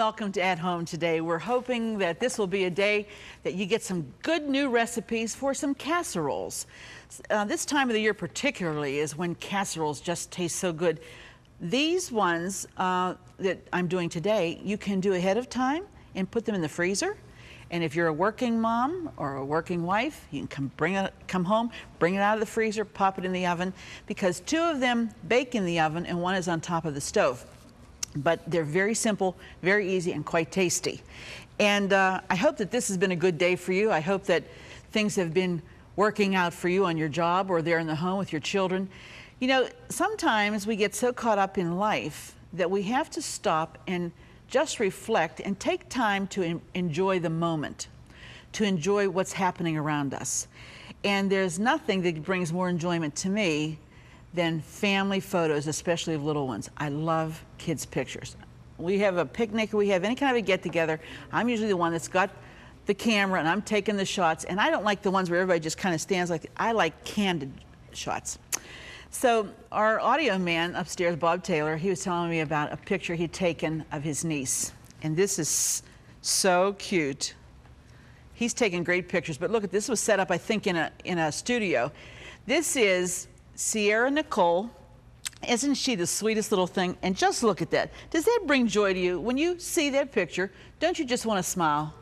welcome to At Home today. We're hoping that this will be a day that you get some good new recipes for some casseroles. This time of the year particularly is when casseroles just taste so good. These ones that I'm doing today, you can do ahead of time and put them in the freezer. And if you're a working mom or a working wife, you can come home, bring it out of the freezer, pop it in the oven, because two of them bake in the oven and one is on top of the stove. But they're very simple, very easy, and quite tasty. And I hope that this has been a good day for you. I hope that things have been working out for you on your job or there in the home with your children. You know, sometimes we get so caught up in life that we have to stop and just reflect and take time to enjoy the moment, to enjoy what's happening around us. And there's nothing that brings more enjoyment to me than family photos, especially of little ones. I love kids' pictures. We have a picnic, we have any kind of a get-together, I'm usually the one that's got the camera and I'm taking the shots, and I don't like the ones where everybody just kind of stands like, I like candid shots. So our audio man upstairs, Bob Taylor, he was telling me about a picture he'd taken of his niece. And this is so cute. He's taken great pictures, but look at this was set up, I think, in a studio. This is Sierra Nicole. Isn't she the sweetest little thing? And just look at that. Does that bring joy to you? When you see that picture, don't you just want to smile?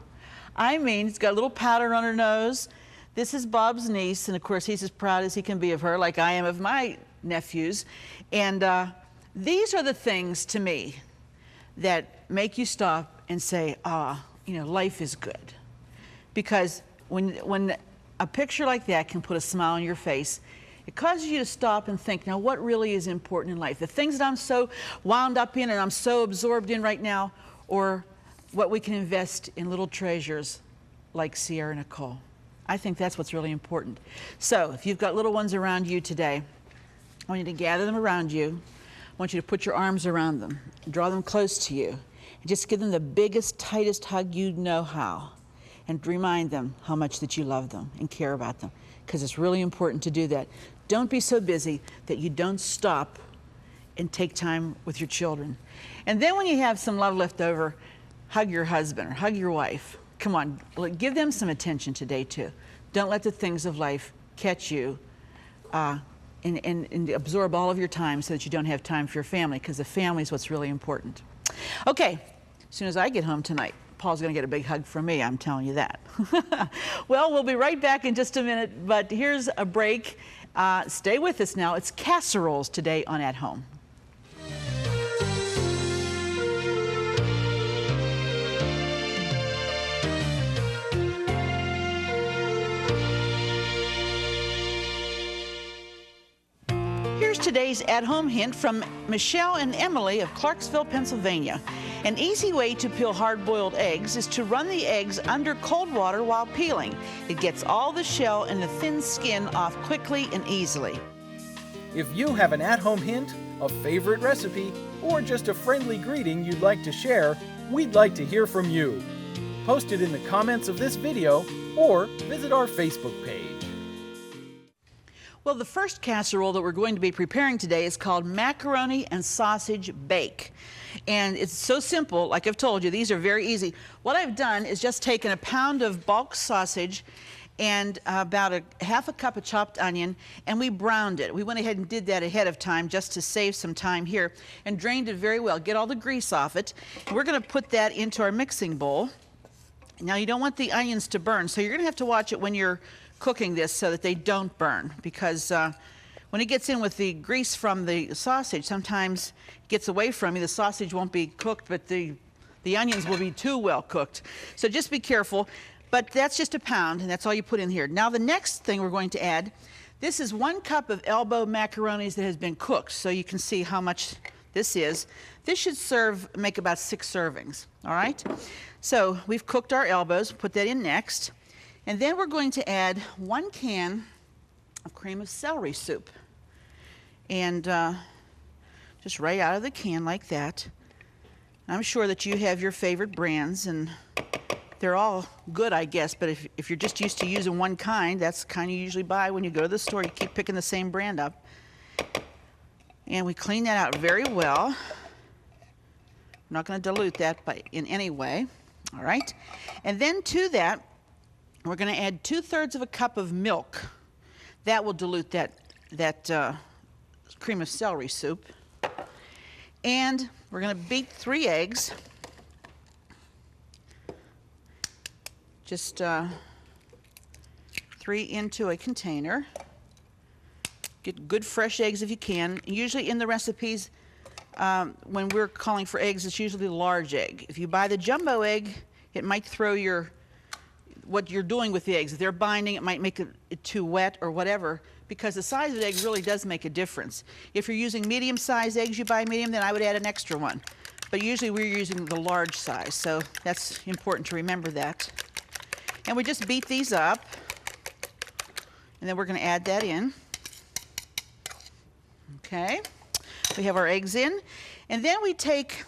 I mean, it's got a little powder on her nose. This is Bob's niece, and of course he's as proud as he can be of her, like I am of my nephews. And these are the things to me that make you stop and say, you know, life is good. Because when a picture like that can put a smile on your face, it causes you to stop and think, now what really is important in life? The things that I'm so wound up in and I'm so absorbed in right now, or what we can invest in little treasures like Sierra Nicole. I think that's what's really important. So if you've got little ones around you today, I want you to gather them around you. I want you to put your arms around them, draw them close to you, and just give them the biggest, tightest hug you know how, and remind them how much that you love them and care about them, because it's really important to do that. Don't be so busy that you don't stop and take time with your children. And then when you have some love left over, hug your husband or hug your wife. Come on, give them some attention today too. Don't let the things of life catch you and absorb all of your time so that you don't have time for your family, because the family is what's really important. Okay, as soon as I get home tonight, Paul's going to get a big hug from me, I'm telling you that. Well, we'll be right back in just a minute, but here's a break. Stay with us now. It's casseroles today on At Home. Here's today's at-home hint from Michelle and Emily of Clarksville, Pennsylvania. An easy way to peel hard-boiled eggs is to run the eggs under cold water while peeling. It gets all the shell and the thin skin off quickly and easily. If you have an at-home hint, a favorite recipe, or just a friendly greeting you'd like to share, we'd like to hear from you. Post it in the comments of this video or visit our Facebook page. Well, the first casserole that we're going to be preparing today is called macaroni and sausage bake. And it's so simple, like I've told you, these are very easy. What I've done is just taken a pound of bulk sausage and about half a cup of chopped onion, and we browned it. We went ahead and did that ahead of time just to save some time here, and drained it very well, get all the grease off it. And we're gonna put that into our mixing bowl. Now you don't want the onions to burn, so you're gonna have to watch it when you're cooking this so that they don't burn, because when it gets in with the grease from the sausage, sometimes it gets away from you. The sausage won't be cooked, but the onions will be too well cooked. So just be careful. But that's just a pound, and that's all you put in here. Now the next thing we're going to add, this is 1 cup of elbow macaronis that has been cooked, so you can see how much this is. This should make about 6 servings, all right? So we've cooked our elbows, put that in next. And then we're going to add 1 can of cream of celery soup. And just right out of the can like that. I'm sure that you have your favorite brands, and they're all good, I guess, but if you're just used to using one kind, that's the kind you usually buy when you go to the store. You keep picking the same brand up. And we clean that out very well. I'm not going to dilute that in any way. All right. And then to that, we're going to add 2/3 of a cup of milk. That will dilute that cream of celery soup. And we're going to beat 3 eggs. Just 3 into a container. Get good fresh eggs if you can. Usually in the recipes, when we're calling for eggs, it's usually the large egg. If you buy the jumbo egg, it might throw what you're doing with the eggs. If they're binding, it might make it too wet or whatever, because the size of the egg really does make a difference. If you're using medium-sized eggs, you buy medium, then I would add an extra one. But usually we're using the large size, so that's important to remember that. And we just beat these up, and then we're going to add that in. Okay, we have our eggs in, and then we take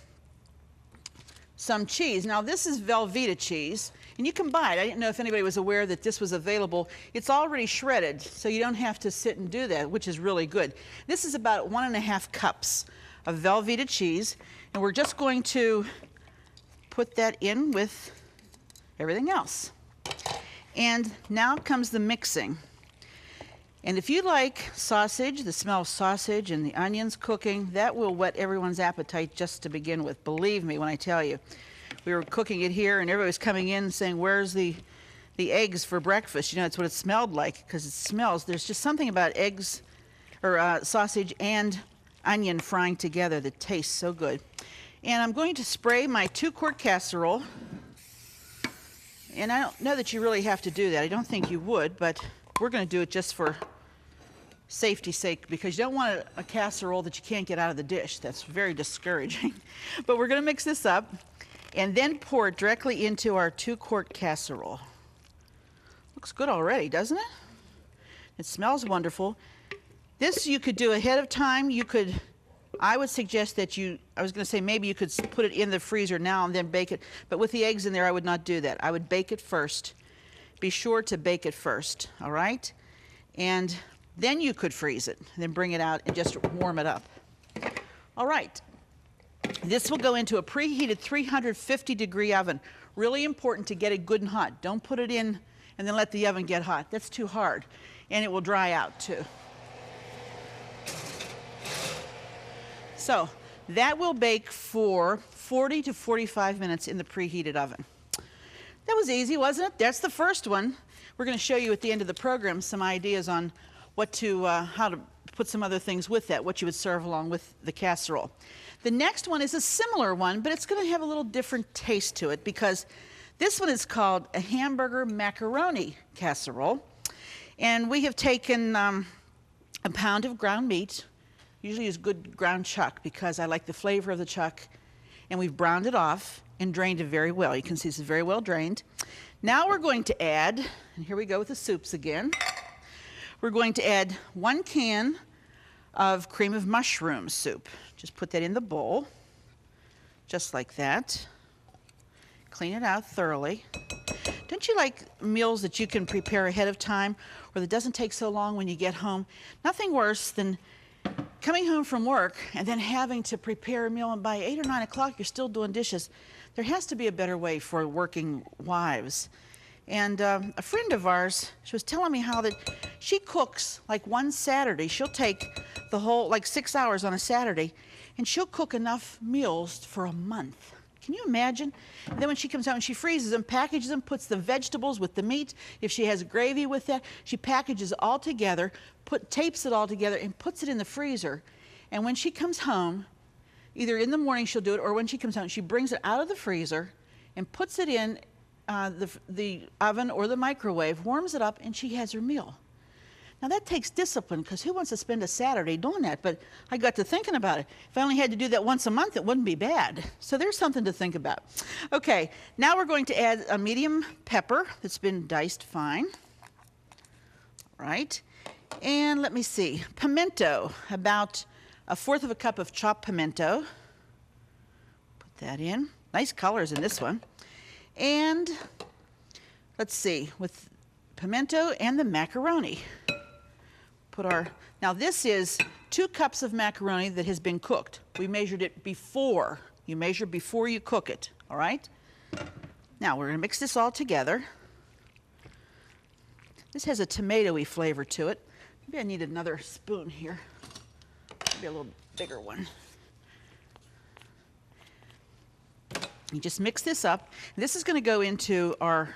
some cheese. Now this is Velveeta cheese, and you can buy it. I didn't know if anybody was aware that this was available. It's already shredded, so you don't have to sit and do that, which is really good. This is about 1½ cups of Velveeta cheese, and we're just going to put that in with everything else. And now comes the mixing. And if you like sausage, the smell of sausage and the onions cooking, that will whet everyone's appetite just to begin with. Believe me when I tell you. We were cooking it here, and everybody was coming in saying, where's the eggs for breakfast? You know, that's what it smelled like, because it smells. There's just something about eggs, or sausage and onion frying together that tastes so good. And I'm going to spray my 2-quart casserole. And I don't know that you really have to do that. I don't think you would, but we're going to do it just for safety's sake, because you don't want a casserole that you can't get out of the dish. That's very discouraging. But we're going to mix this up and then pour it directly into our 2-quart casserole. Looks good already, doesn't it? It smells wonderful. This you could do ahead of time. I would suggest that I was going to say maybe you could put it in the freezer now and then bake it, but with the eggs in there, I would not do that. I would bake it first. Be sure to bake it first, all right? And then you could freeze it, and then bring it out and just warm it up. All right. This will go into a preheated 350-degree oven. Really important to get it good and hot. Don't put it in and then let the oven get hot. That's too hard, and it will dry out too. So that will bake for 40 to 45 minutes in the preheated oven. That was easy, wasn't it? That's the first one. We're going to show you at the end of the program some ideas on how to put some other things with that, what you would serve along with the casserole. The next one is a similar one, but it's going to have a little different taste to it, because this one is called a hamburger macaroni casserole. And we have taken a pound of ground meat. Usually use good ground chuck, because I like the flavor of the chuck. And we've browned it off and drained it very well. You can see this is very well drained. Now we're going to add, and here we go with the soups again. We're going to add 1 can of cream of mushroom soup. Just put that in the bowl, just like that. Clean it out thoroughly. Don't you like meals that you can prepare ahead of time, or that doesn't take so long when you get home? Nothing worse than coming home from work and then having to prepare a meal, and by 8 or 9 o'clock you're still doing dishes. There has to be a better way for working wives. And a friend of ours, she was telling me how that she cooks like one Saturday. She'll take the whole, like 6 hours on a Saturday, and she'll cook enough meals for a month. Can you imagine? And then when she comes out and she freezes them, packages them, puts the vegetables with the meat. If she has gravy with that, she packages it all together, tapes it all together, and puts it in the freezer. And when she comes home, either in the morning she'll do it, or when she comes home, she brings it out of the freezer and puts it in the oven or the microwave, warms it up, and she has her meal. Now that takes discipline, because who wants to spend a Saturday doing that? But I got to thinking about it. If I only had to do that once a month, it wouldn't be bad. So there's something to think about. Okay, now we're going to add a medium pepper that's been diced fine. Right. And let me see, pimento, about 1/4 cup of chopped pimento. Put that in. Nice colors in this one. And let's see, with pimento and the macaroni. Now this is 2 cups of macaroni that has been cooked. We measured it before You measure before you cook it, all right? Now we're gonna mix this all together. This has a tomatoey flavor to it. Maybe I need another spoon here. Maybe a little bigger one. You just mix this up. This is gonna go into our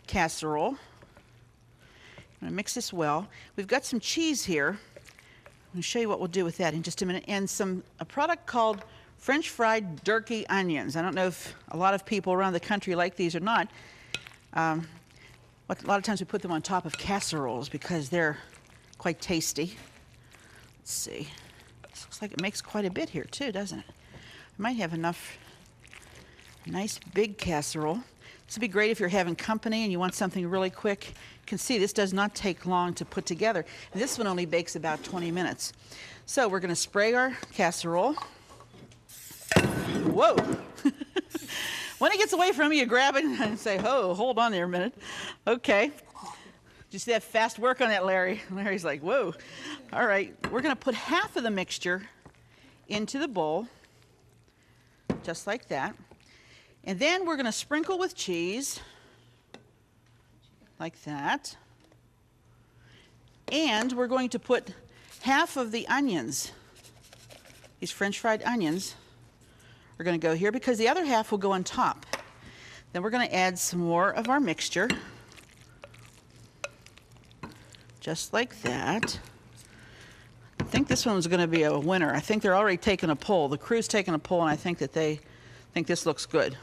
casserole. I'm gonna mix this well. We've got some cheese here. I'm gonna show you what we'll do with that in just a minute. And a product called French fried turkey onions. I don't know if a lot of people around the country like these or not. A lot of times we put them on top of casseroles because they're quite tasty. Let's see. This looks like it makes quite a bit here too, doesn't it? I might have enough. Nice big casserole. This would be great if you're having company and you want something really quick. You can see this does not take long to put together. And this one only bakes about 20 minutes. So we're going to spray our casserole. Whoa! When it gets away from you, grab it and say, oh, hold on there a minute. Okay. Did you see that fast work on that, Larry? Larry's like, whoa. All right, we're going to put half of the mixture into the bowl, just like that. And then we're going to sprinkle with cheese, like that. And we're going to put half of the onions, these French fried onions, are going to go here because the other half will go on top. Then we're going to add some more of our mixture, just like that. I think this one's going to be a winner. I think they're already taking a poll. The crew's taking a poll, and I think that they think this looks good.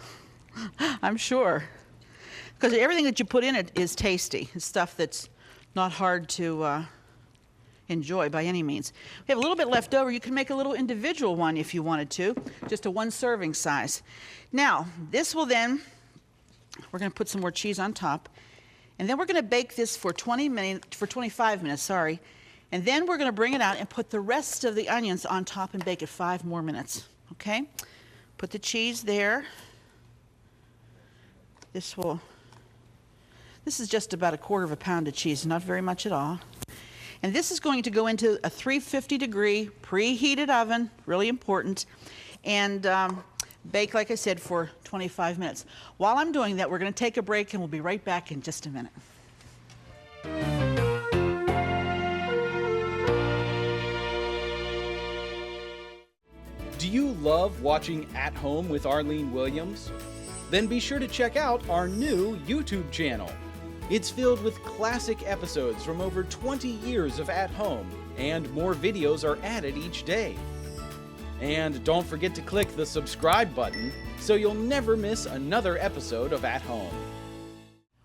I'm sure. Because everything that you put in it is tasty. It's stuff that's not hard to enjoy by any means. We have a little bit left over. You can make a little individual one if you wanted to, just a 1 serving size. Now, this will then, we're going to put some more cheese on top, and then we're going to bake this for 25 minutes, sorry. And then we're going to bring it out and put the rest of the onions on top and bake it 5 more minutes, okay? Put the cheese there. This is just about 1/4 pound of cheese, not very much at all. And this is going to go into a 350-degree preheated oven, really important, and bake, like I said, for 25 minutes. While I'm doing that, we're going to take a break, and we'll be right back in just a minute. Do you love watching At Home with Arlene Williams? Then be sure to check out our new YouTube channel. It's filled with classic episodes from over 20 years of At Home, and more videos are added each day. And don't forget to click the subscribe button so you'll never miss another episode of At Home.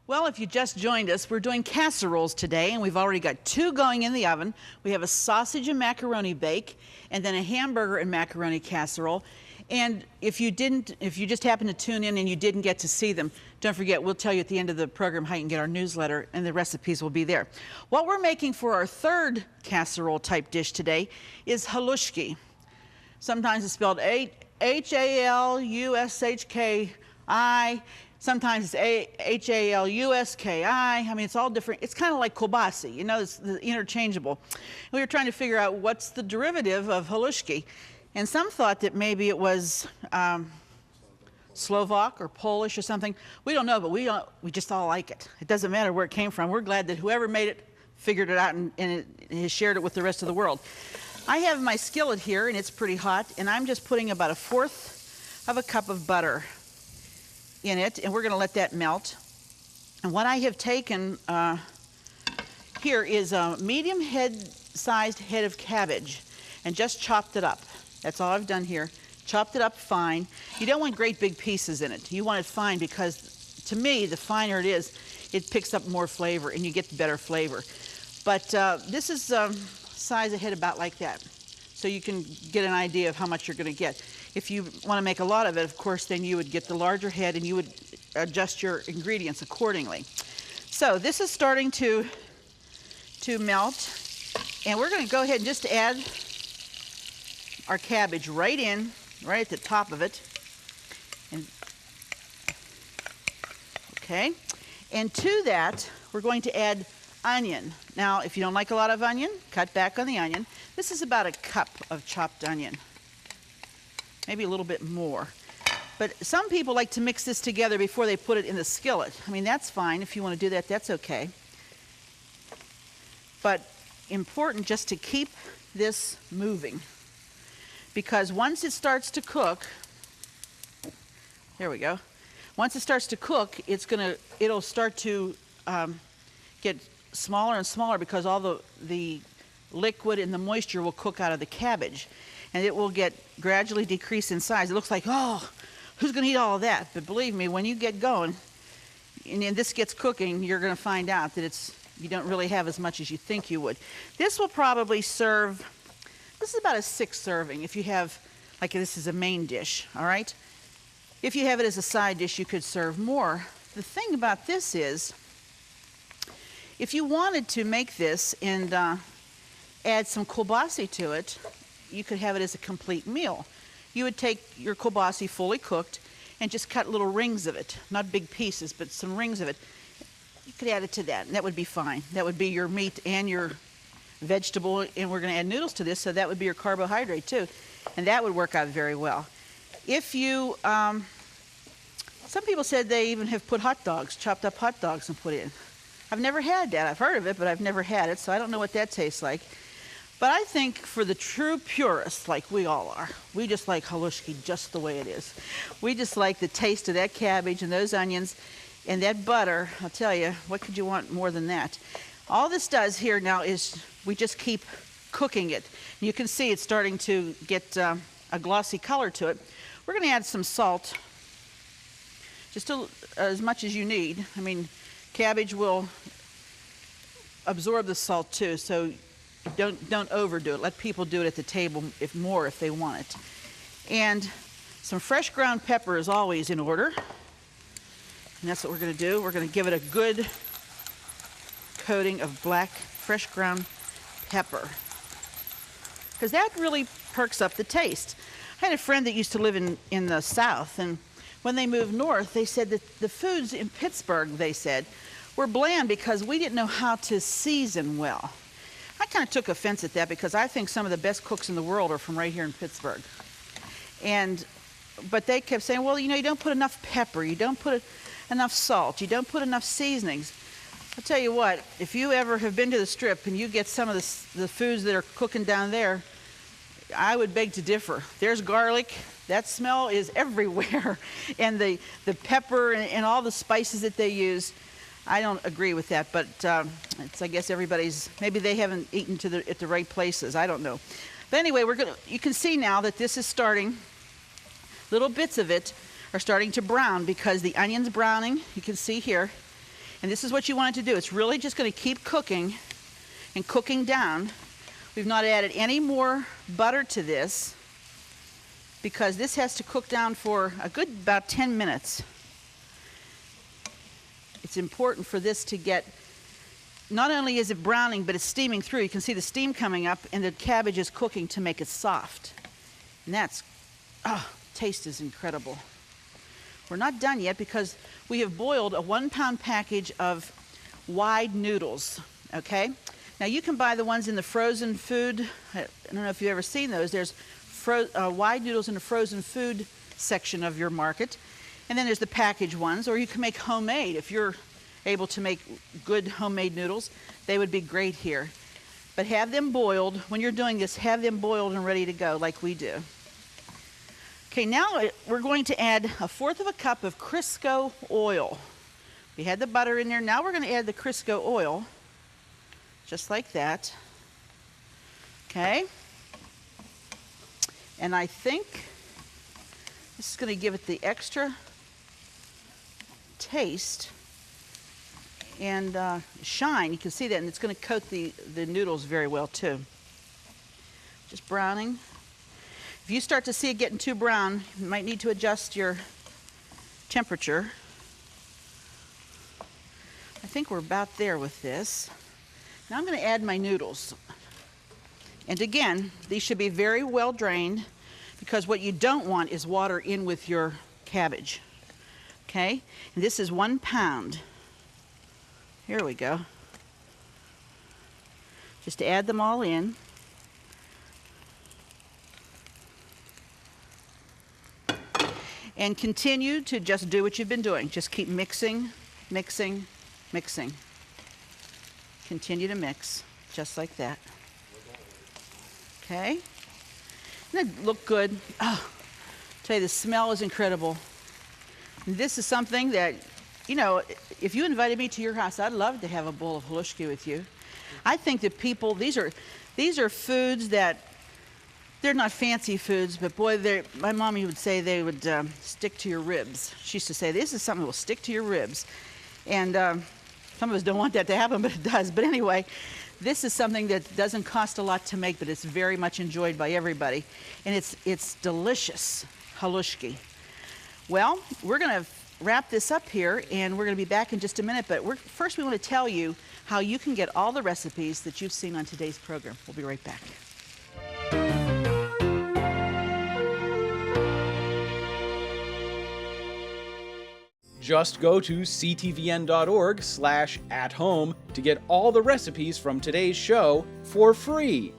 Well, if you just joined us, we're doing casseroles today, and we've already got 2 going in the oven. We have a sausage and macaroni bake, and then a hamburger and macaroni casserole. And if you just happened to tune in and you didn't get to see them, don't forget, we'll tell you at the end of the program how you can get our newsletter, and the recipes will be there. What we're making for our 3rd casserole type dish today is halushki. Sometimes it's spelled H-A-L-U-S-H-K-I. Sometimes it's H-A-L-U-S-K-I. I mean, it's all different. It's kind of like kielbasa, you know, it's interchangeable. We were trying to figure out what's the derivative of halushki. And some thought that maybe it was Slovak or Polish or something. We don't know, but we just all like it. It doesn't matter where it came from. We're glad that whoever made it figured it out and has shared it with the rest of the world. I have my skillet here, and it's pretty hot, and I'm just putting about 1/4 cup of butter in it, and we're going to let that melt. And what I have taken here is a medium-sized head of cabbage and just chopped it up. That's all I've done here. Chopped it up fine. You don't want great big pieces in it. You want it fine because, to me, the finer it is, it picks up more flavor and you get better flavor. But this is size a head about like that, so you can get an idea of how much you're going to get. If you want to make a lot of it, of course, then you would get the larger head and you would adjust your ingredients accordingly. So this is starting to melt, and we're going to go ahead and just add our cabbage right in, right at the top of it. And, okay. And to that, we're going to add onion. Now, if you don't like a lot of onion, cut back on the onion. This is about 1 cup of chopped onion. Maybe a little bit more. But some people like to mix this together before they put it in the skillet. I mean, that's fine. If you want to do that, that's okay. But important just to keep this moving, because once it starts to cook, there we go. Once it starts to cook, it'll start to get smaller and smaller, because all the liquid and the moisture will cook out of the cabbage, and it will get gradually decrease in size. It looks like, oh, who's going to eat all of that? But believe me, when you get going and this gets cooking, you're going to find out that you don't really have as much as you think you would. This will probably serve, this is about a 6 serving if you have, like, this is a main dish, all right? If you have it as a side dish, you could serve more. The thing about this is, if you wanted to make this and add some kielbasa to it, you could have it as a complete meal. You would take your kielbasa fully cooked and just cut little rings of it, not big pieces, but some rings of it. You could add it to that, and that would be fine. That would be your meat and your vegetable, and we're going to add noodles to this, so that would be your carbohydrate too, and that would work out very well. If you, some people said they even have put hot dogs, chopped up hot dogs, and put in. I've never had that. I've heard of it, but I've never had it, so I don't know what that tastes like. But I think for the true purists, like we all are, we just like halushki just the way it is. We just like the taste of that cabbage and those onions and that butter. I'll tell you, what could you want more than that? All this does here now is we just keep cooking it. You can see it's starting to get a glossy color to it. We're going to add some salt, just as much as you need. I mean, cabbage will absorb the salt too, so don't overdo it. Let people do it at the table if they want it. And some fresh ground pepper is always in order. And that's what we're going to do. We're going to give it a good coating of black fresh ground pepper, because that really perks up the taste. I had a friend that used to live in the South, and when they moved north, they said that the foods in Pittsburgh, they said, were bland because we didn't know how to season well. I kind of took offense at that, because I think some of the best cooks in the world are from right here in Pittsburgh. But they kept saying, well, you don't put enough pepper, you don't put enough salt, you don't put enough seasonings. I'll tell you what, if you ever have been to the Strip and you get some of the foods that are cooking down there, I would beg to differ. There's garlic. That smell is everywhere. And the pepper and all the spices that they use, I don't agree with that, but I guess maybe they haven't eaten at the right places. I don't know. But anyway, you can see now that this is starting, little bits of it are starting to brown, because the onion's browning, you can see here. And this is what you want it to do. It's really just going to keep cooking and cooking down. We've not added any more butter to this, because this has to cook down for a good about 10 minutes. It's important for this to get, not only is it browning, but it's steaming through. You can see the steam coming up, and the cabbage is cooking to make it soft. And taste is incredible. We're not done yet, because we have boiled a 1-pound package of wide noodles, okay? Now you can buy the ones in the frozen food. I don't know if you've ever seen those. There's wide noodles in the frozen food section of your market. And then there's the packaged ones, or you can make homemade. If you're able to make good homemade noodles, they would be great here. But have them boiled. When you're doing this, have them boiled and ready to go like we do. Okay, now we're going to add 1/4 cup of Crisco oil. We had the butter in there. Now we're going to add the Crisco oil, just like that. Okay. And I think this is going to give it the extra taste and shine. You can see that, and it's going to coat the noodles very well too. Just browning. If you start to see it getting too brown, you might need to adjust your temperature. I think we're about there with this. Now I'm going to add my noodles. And again, these should be very well drained, because what you don't want is water in with your cabbage. Okay? And this is 1 pound. Here we go. Just to add them all in. And continue to just do what you've been doing. Just keep mixing, mixing, mixing. Continue to mix, just like that. Okay? Doesn't that look good? Oh, tell you, the smell is incredible. And this is something that, you know, if you invited me to your house, I'd love to have a bowl of halushki with you. I think that people, these are foods that, they're not fancy foods, but boy, my mommy would say they would stick to your ribs. She used to say, this is something that will stick to your ribs. And some of us don't want that to happen, but it does. But anyway, this is something that doesn't cost a lot to make, but it's very much enjoyed by everybody. And it's delicious halushki. Well, we're going to wrap this up here, and we're going to be back in just a minute. But first, we want to tell you how you can get all the recipes that you've seen on today's program. We'll be right back. Just go to ctvn.org/athome to get all the recipes from today's show for free.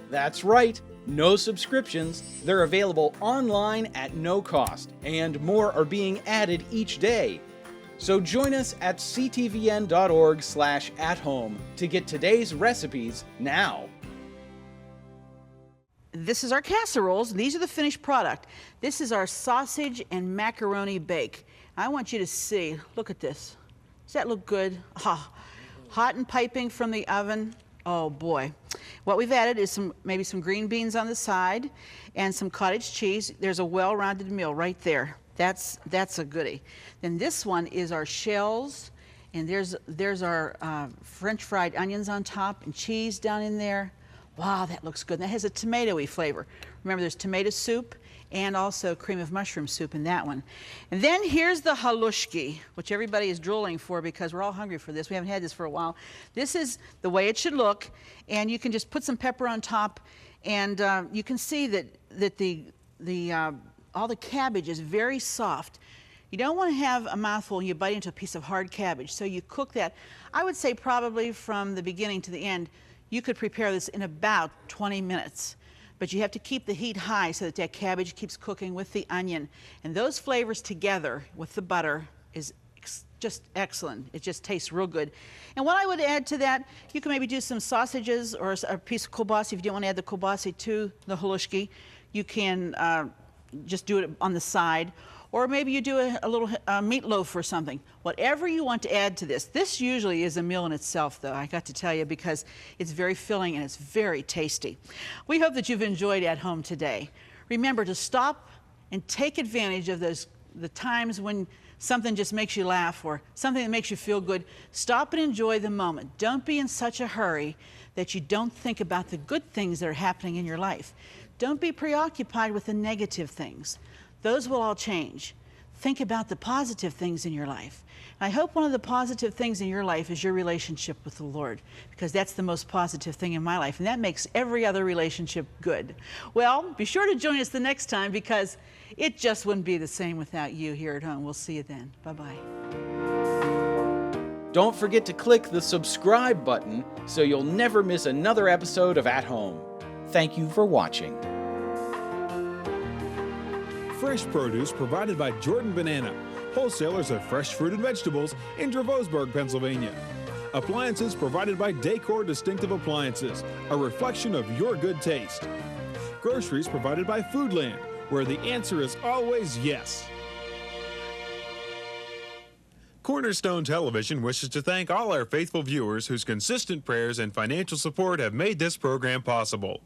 That's right, no subscriptions. They're available online at no cost, and more are being added each day. So join us at ctvn.org/athome to get today's recipes now. This is our casseroles. These are the finished product. This is our sausage and macaroni bake. I want you to see, look at this. Does that look good? Oh, hot and piping from the oven. Oh boy. What we've added is maybe some green beans on the side and some cottage cheese. There's a well-rounded meal right there. That's a goodie. Then this one is our shells, and there's our French fried onions on top and cheese down in there. Wow, that looks good. And that has a tomatoey flavor. Remember, there's tomato soup and also cream of mushroom soup in that one. And then here's the halushki, which everybody is drooling for because we're all hungry for this. We haven't had this for a while. This is the way it should look, and you can just put some pepper on top, and you can see that all the cabbage is very soft. You don't want to have a mouthful and you bite into a piece of hard cabbage, so you cook that. I would say probably from the beginning to the end, you could prepare this in about 20 minutes. But you have to keep the heat high so that cabbage keeps cooking with the onion. And those flavors together with the butter is just excellent. It just tastes real good. And what I would add to that, you can maybe do some sausages or a piece of kielbasa. If you don't want to add the kielbasa to the halushki, you can just do it on the side. Or maybe you do a little meatloaf or something. Whatever you want to add to this. This usually is a meal in itself, though, I got to tell you, because it's very filling and it's very tasty. We hope that you've enjoyed At Home today. Remember to stop and take advantage of the times when something just makes you laugh or something that makes you feel good. Stop and enjoy the moment. Don't be in such a hurry that you don't think about the good things that are happening in your life. Don't be preoccupied with the negative things. Those will all change. Think about the positive things in your life. And I hope one of the positive things in your life is your relationship with the Lord, because that's the most positive thing in my life, and that makes every other relationship good. Well, be sure to join us the next time, because it just wouldn't be the same without you here at home. We'll see you then. Bye-bye. Don't forget to click the subscribe button so you'll never miss another episode of At Home. Thank you for watching. Fresh produce provided by Jordan Banana, wholesalers of fresh fruit and vegetables in Dravosburg, Pennsylvania. Appliances provided by Decor Distinctive Appliances, a reflection of your good taste. Groceries provided by Foodland, where the answer is always yes. Cornerstone Television wishes to thank all our faithful viewers whose consistent prayers and financial support have made this program possible.